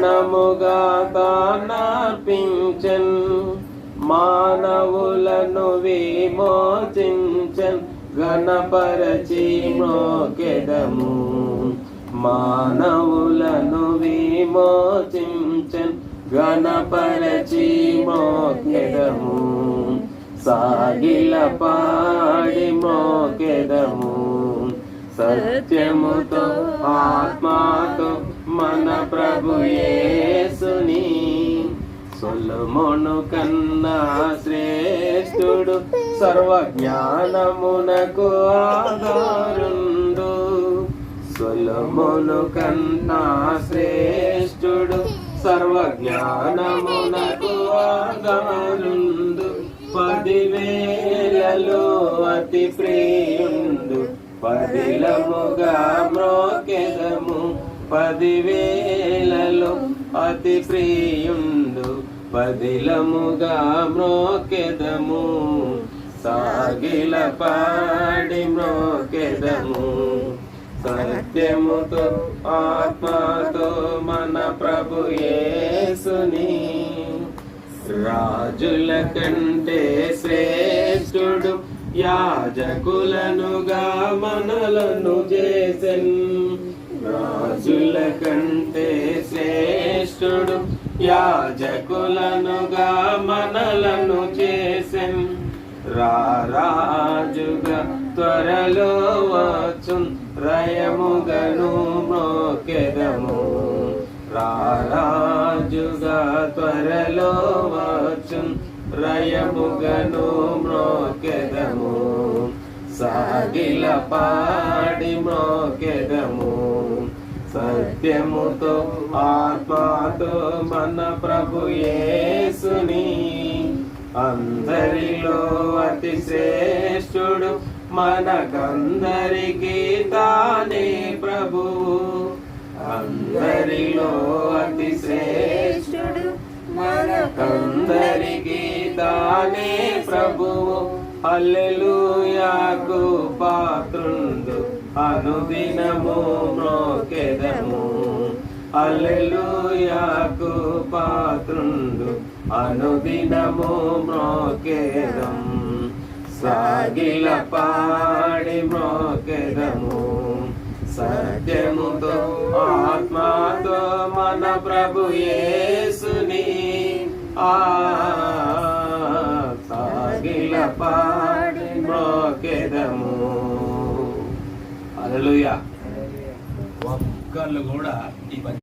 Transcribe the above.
ప్రాణముగా తానర్పించెన్, మానవులను విమోచించెన్, ఘనపరచి మ్రోకెదము. మానవులను విమోచించెన్, ఘనపరచి మ్రోకెదము. సాగిల పాడి మ్రోకెదము. సత్యముతో ఆత్మతో మన ప్రభు యేసుని, సొలొమోను కన్నా శ్రేష్ఠుడు, సర్వజ్ఞానమునకు ఆధారుండు. సొలొమోను కన్నా శ్రేష్ఠుడు, సర్వజ్ఞానమునకు ఆధారుండు. 10,000లో అతి ప్రియుండు, పదిలముగా మ్రోకెదము. 10,000లో అతి ప్రియుండు, పదిలముగా మ్రోకెదము. సాగిల పాడి మ్రోకెదము. సత్యముతో ఆత్మతో మన ప్రభు యేసుని, రాజుల కంటే శ్రేష్ఠుడు, యాజకులనుగా మనలను చేసెన్. రాజుల కంటే శ్రేష్ఠుడు, యాజకులనుగా మనలను చేసెన్. రారాజుగా త్వరలో వచ్చున్, రయముగను మ్రోకెదము. రారాజుగా త్వరలో వచ్చున్, రయముగను మ్రోకెదము. సాగిల పాడి మ్రోకెదము. సత్యముతో ఆత్మతో మన ప్రభు యేసుని, అందరిలో అతి శ్రేష్ఠుడు, మనకందరికీ తానే ప్రభువు. అందరిలో అతి శ్రేష్ఠుడు, మనకందరికీ తానే ప్రభువు. హల్లెలూయాకు పాత్రుండు, అనుదినము మ్రోకెదము. హల్లెలూయాకు పాత్రుండు, అనుదినము మ్రోకెదం. సాగిల పాడి మ్రోకెదము. సత్యముతో ఆత్మతో మన ప్రభు యేసుని, సాగిల పాడి మ్రోకెదము. హల్లెలూయా. ఒక్కళ్ళు కూడా